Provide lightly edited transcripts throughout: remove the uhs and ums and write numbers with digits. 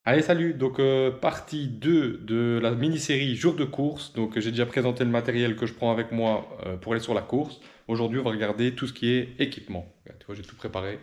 Allez, salut! Donc, partie 2 de la mini-série Jour de course. Donc, j'ai déjà présenté le matériel que je prends avec moi pour aller sur la course. Aujourd'hui, on va regarder tout ce qui est équipement. Regarde, tu vois, j'ai tout préparé.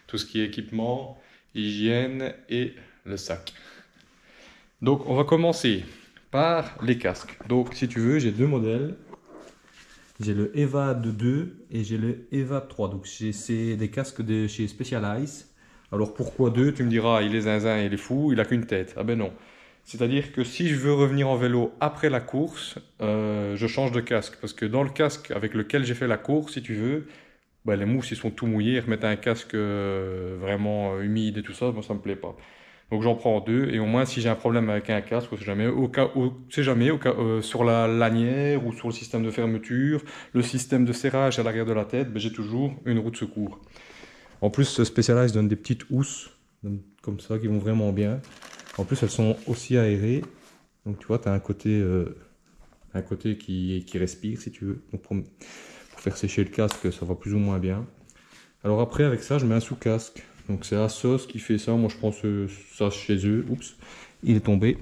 Tout ce qui est équipement, hygiène et le sac. Donc, on va commencer par les casques. Donc, si tu veux, j'ai deux modèles. J'ai le EVAD 2 et j'ai le EVAD 3. Donc, c'est des casques de chez Specialized. Alors, pourquoi deux? Tu me diras, il est zinzin, il est fou, il a qu'une tête. Ah ben non. C'est-à-dire que si je veux revenir en vélo après la course, je change de casque. Parce que dans le casque avec lequel j'ai fait la course, si tu veux, bah, les mousses ils sont tout mouillés. Remettre un casque vraiment humide et tout ça, moi ça me plaît pas. Donc j'en prends deux et au moins si j'ai un problème avec un casque, on sait jamais, c'est jamais sur la lanière ou sur le système de fermeture, le système de serrage à l'arrière de la tête, ben, j'ai toujours une roue de secours. En plus, ce Specialized donne des petites housses comme ça qui vont vraiment bien. En plus, elles sont aussi aérées. Donc tu vois, tu as un côté qui respire si tu veux. Donc pour faire sécher le casque, ça va plus ou moins bien. Alors après, avec ça, je mets un sous-casque. Donc c'est Asos qui fait ça. Moi, je prends ça chez eux. Oups, il est tombé.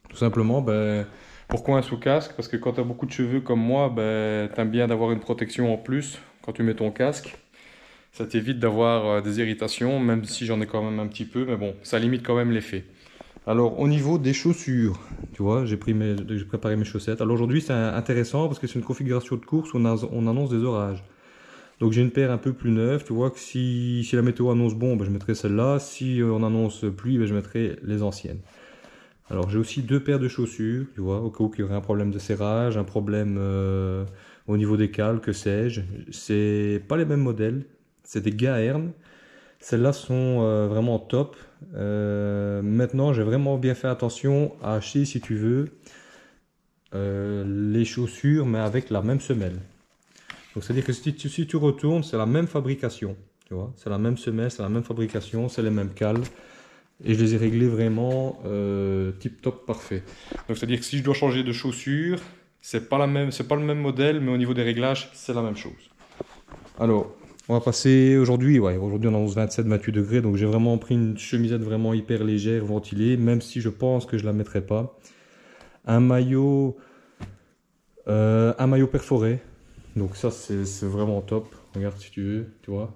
Tout simplement, ben, pourquoi un sous-casque? Parce que quand tu as beaucoup de cheveux comme moi, ben, tu aimes bien d'avoir une protection en plus quand tu mets ton casque. Ça t'évite d'avoir des irritations, même si j'en ai quand même un petit peu, mais bon, ça limite quand même l'effet. Alors, au niveau des chaussures, tu vois, j'ai préparé mes chaussettes. Alors aujourd'hui, c'est intéressant parce que c'est une configuration de course où on annonce des orages. Donc j'ai une paire un peu plus neuve, tu vois, que si la météo annonce bon, ben, je mettrai celle-là. Si on annonce pluie, ben, je mettrai les anciennes. Alors j'ai aussi deux paires de chaussures, tu vois, au cas où il y aurait un problème de serrage, un problème au niveau des cales, que sais-je. C'est pas les mêmes modèles, c'est des Gaerne. Celles-là sont vraiment top. Maintenant, j'ai vraiment bien fait attention à acheter, si tu veux, les chaussures, mais avec la même semelle. Donc, c'est-à-dire que si tu retournes, c'est la même fabrication. Tu vois, c'est la même semelle, c'est la même fabrication, c'est les mêmes cales. Et je les ai réglés vraiment tip top parfait. Donc, c'est-à-dire que si je dois changer de chaussures, c'est pas le même modèle, mais au niveau des réglages, c'est la même chose. Alors, on va passer aujourd'hui, ouais, aujourd'hui on annonce 27-28 degrés, donc j'ai vraiment pris une chemisette vraiment hyper légère, ventilée, même si je pense que je la mettrai pas. Un maillot, un maillot perforé, donc ça c'est vraiment top. Regarde si tu veux, tu vois,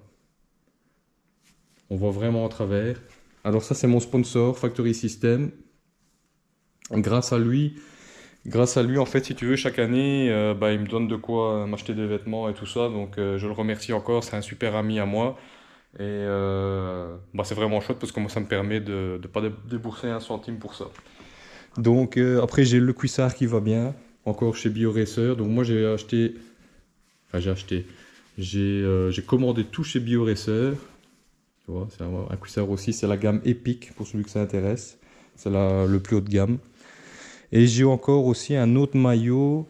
on voit vraiment à travers. Alors ça c'est mon sponsor, Factory System. Grâce à lui, en fait, si tu veux, chaque année, bah, il me donne de quoi m'acheter des vêtements et tout ça, donc je le remercie encore, c'est un super ami à moi. Et bah, c'est vraiment chouette parce que moi ça me permet de ne pas débourser un centime pour ça. Donc après j'ai le cuissard qui va bien, encore chez BioRacer. Donc moi j'ai acheté, j'ai commandé tout chez BioRacer. Tu vois, c'est un cuissard aussi, c'est la gamme Epic pour celui que ça intéresse. C'est le plus haut de gamme. Et j'ai encore aussi un autre maillot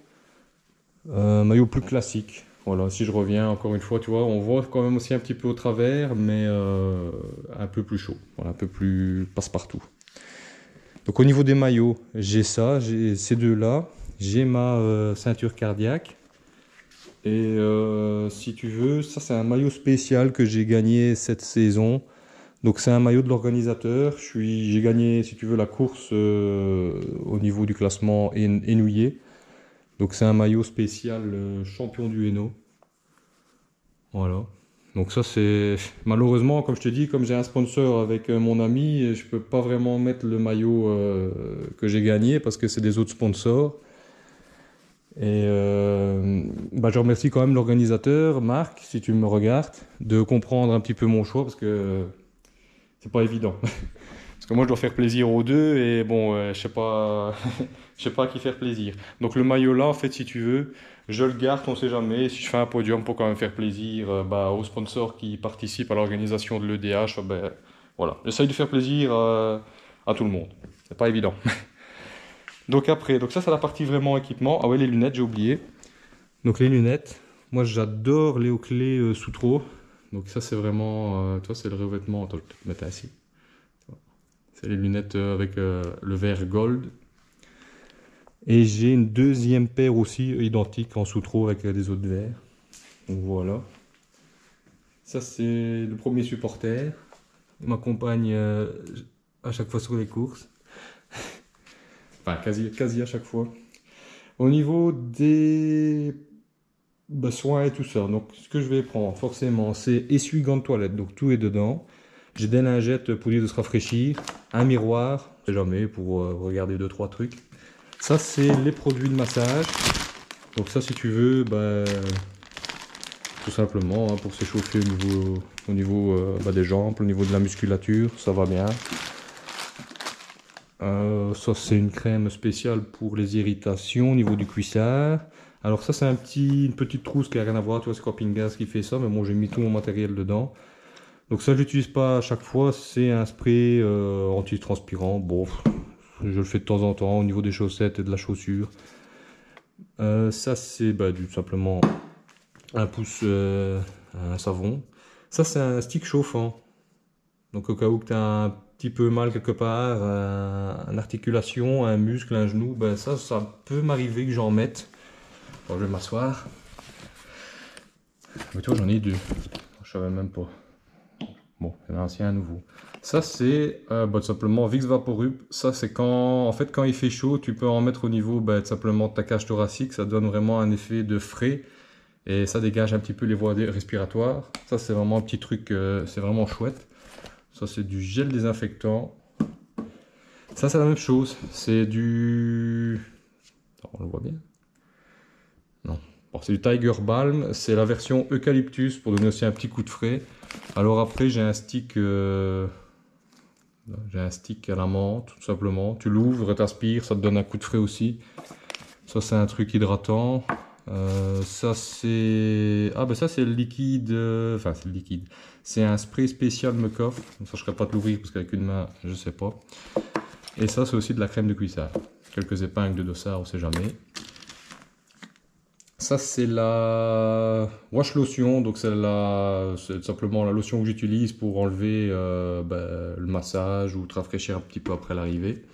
plus classique. Voilà, si je reviens encore une fois, tu vois, on voit quand même aussi un petit peu au travers, mais un peu plus chaud, voilà, un peu plus passe-partout. Donc au niveau des maillots, j'ai ça, j'ai ces deux-là, j'ai ma ceinture cardiaque. Et si tu veux, ça c'est un maillot spécial que j'ai gagné cette saison. Donc c'est un maillot de l'organisateur. J'ai gagné, si tu veux, la course au niveau du classement Enouillé. Donc c'est un maillot spécial champion du Hainaut. Voilà. Donc ça c'est malheureusement comme je te dis comme j'ai un sponsor avec mon ami, je peux pas vraiment mettre le maillot que j'ai gagné parce que c'est des autres sponsors. Et bah, je remercie quand même l'organisateur, Marc, si tu me regardes, de comprendre un petit peu mon choix parce que c'est pas évident. Parce que moi je dois faire plaisir aux deux et bon, je sais pas à qui faire plaisir. Donc le maillot là, en fait, si tu veux, je le garde, on sait jamais. Si je fais un podium pour quand même faire plaisir bah, aux sponsors qui participent à l'organisation de l'EDH, ben, voilà. J'essaye de faire plaisir à tout le monde. C'est pas évident. Donc après, donc ça c'est la partie vraiment équipement. Ah ouais, les lunettes, j'ai oublié. Donc les lunettes, moi j'adore les Oakley sous trop. Donc ça c'est vraiment, toi c'est le revêtement. Attends, je vais peut-être mettre ainsi. C'est les lunettes avec le verre gold. Et j'ai une deuxième paire aussi identique en sous-trop avec des autres verres. Donc voilà. Ça c'est le premier supporter. Ma compagne à chaque fois sur les courses. Enfin, quasi à chaque fois. Au niveau des soins et tout ça, donc ce que je vais prendre forcément, c'est essuie-gants de toilette, donc tout est dedans. J'ai des lingettes pour dire de se rafraîchir, un miroir, on sait jamais, pour regarder 2-3 trucs. Ça, c'est les produits de massage. Donc ça, si tu veux, tout simplement, hein, pour s'échauffer au niveau des jambes, au niveau de la musculature, ça va bien. Ça, c'est une crème spéciale pour les irritations au niveau du cuissard. Alors ça, c'est une petite trousse qui n'a rien à voir, tu vois, c'est Camping Gaz qui fait ça, mais bon, j'ai mis tout mon matériel dedans. Donc ça, je l'utilise pas à chaque fois, c'est un spray anti-transpirant. Bon, je le fais de temps en temps au niveau des chaussettes et de la chaussure. Ça, c'est simplement un pouce, un savon. Ça, c'est un stick chauffant. Donc au cas où tu as un petit peu mal quelque part, une articulation, un muscle, un genou, ça peut m'arriver que j'en mette. Bon, je vais m'asseoir. Mais toi, j'en ai deux. Je savais même pas. Bon, il y en a un ancien, un nouveau. Ça, c'est simplement Vicks Vaporub. Ça, c'est quand il fait chaud, tu peux en mettre au niveau simplement de ta cage thoracique. Ça donne vraiment un effet de frais. Et ça dégage un petit peu les voies respiratoires. Ça, c'est vraiment un petit truc, c'est vraiment chouette. Ça, c'est du gel désinfectant. Ça, c'est la même chose. C'est du... On le voit bien? Non. Bon, c'est du Tiger Balm. C'est la version eucalyptus pour donner aussi un petit coup de frais. Alors après, j'ai un stick à la menthe, tout simplement. Tu l'ouvres, t'aspires, ça te donne un coup de frais aussi. Ça, c'est un truc hydratant. Ça, c'est... ça, c'est le liquide... Enfin, c'est le liquide. C'est un spray spécial Mucoff. Ça, je ne serais pas de l'ouvrir parce qu'avec une main, je sais pas. Et ça, c'est aussi de la crème de cuissard. Quelques épingles de dossard, on sait jamais. Ça, c'est la wash lotion. Donc, c'est simplement la lotion que j'utilise pour enlever le massage ou te rafraîchir un petit peu après l'arrivée.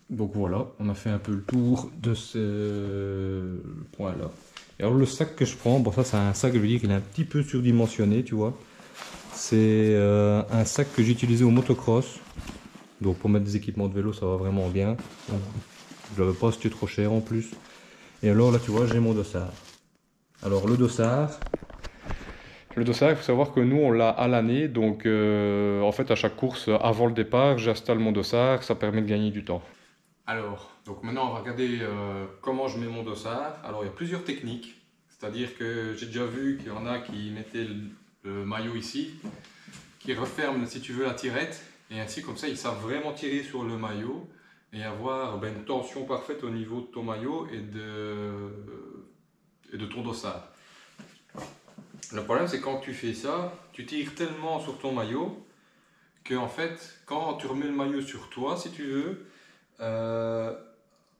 Donc voilà, on a fait un peu le tour de ce point-là. Et alors le sac que je prends, ça c'est un sac, je veux dire qu'il est un petit peu surdimensionné, tu vois. C'est un sac que j'ai utilisé au motocross. Donc pour mettre des équipements de vélo, ça va vraiment bien. Je l'avais pas acheté trop cher en plus. Et alors là, tu vois, j'ai mon dossard. Alors le dossard, il faut savoir que nous, on l'a à l'année. Donc en fait, à chaque course, avant le départ, j'installe mon dossard. Ça permet de gagner du temps. Alors, donc maintenant on va regarder comment je mets mon dossard. Alors il y a plusieurs techniques, c'est-à-dire que j'ai déjà vu qu'il y en a qui mettaient le maillot ici, qui referment si tu veux la tirette, et ainsi comme ça ils savent vraiment tirer sur le maillot et avoir une tension parfaite au niveau de ton maillot et de ton dossard. Le problème c'est quand tu fais ça, tu tires tellement sur ton maillot que en fait quand tu remets le maillot sur toi si tu veux,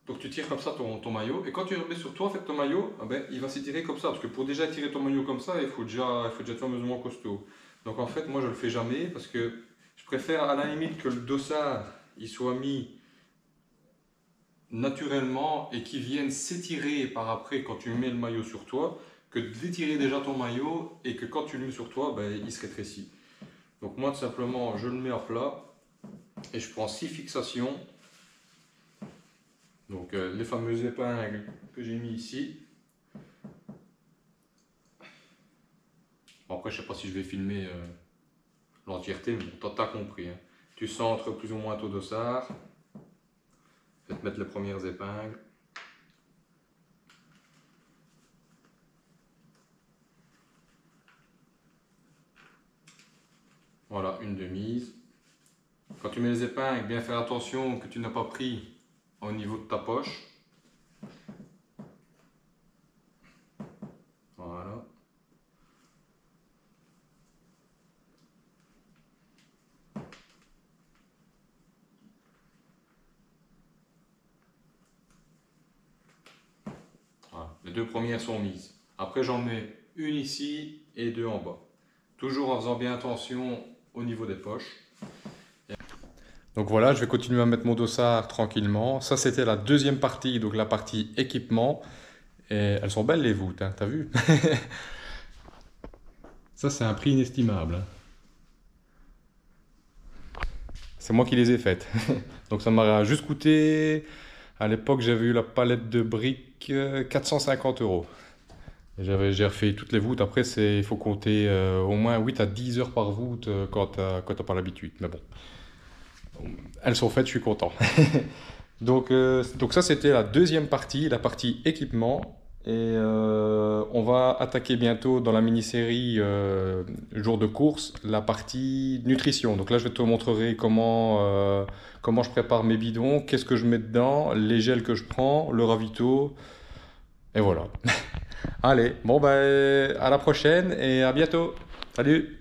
donc tu tires comme ça ton maillot, et quand tu le remets sur toi, en fait, ton maillot, il va s'étirer comme ça, parce que pour déjà tirer ton maillot comme ça, il faut déjà être fameusement costaud. Donc en fait, moi je le fais jamais, parce que je préfère à la limite que le dossard il soit mis naturellement et qu'il vienne s'étirer par après quand tu mets le maillot sur toi, que d'étirer déjà ton maillot et que quand tu le mets sur toi, il se rétrécit. Donc moi tout simplement, je le mets à plat et je prends 6 fixations. Donc les fameuses épingles que j'ai mis ici. Bon, après, je ne sais pas si je vais filmer l'entièreté, mais bon, t'as compris. Hein. Tu centres plus ou moins ton dossard. Faites mettre les premières épingles. Voilà, une de mise. Quand tu mets les épingles, bien faire attention que tu n'as pas pris au niveau de ta poche. Voilà. Voilà. Les deux premières sont mises. Après, j'en mets une ici et deux en bas. Toujours en faisant bien attention au niveau des poches. Donc voilà, je vais continuer à mettre mon dossard tranquillement. Ça, c'était la deuxième partie, donc la partie équipement. Et elles sont belles les voûtes, hein, t'as vu? Ça, c'est un prix inestimable. Hein. C'est moi qui les ai faites. Donc ça m'a juste coûté, à l'époque j'avais eu la palette de briques 450 euros. J'ai refait toutes les voûtes. Après, il faut compter au moins 8 à 10 heures par voûte quand t'as pas l'habitude. Mais bon, elles sont faites, je suis content. Donc ça, c'était la deuxième partie, la partie équipement. Et on va attaquer bientôt dans la mini-série jour de course, la partie nutrition. Donc là, je te montrerai comment je prépare mes bidons, qu'est-ce que je mets dedans, les gels que je prends, le ravito. Et voilà. Allez, bon ben à la prochaine et à bientôt. Salut!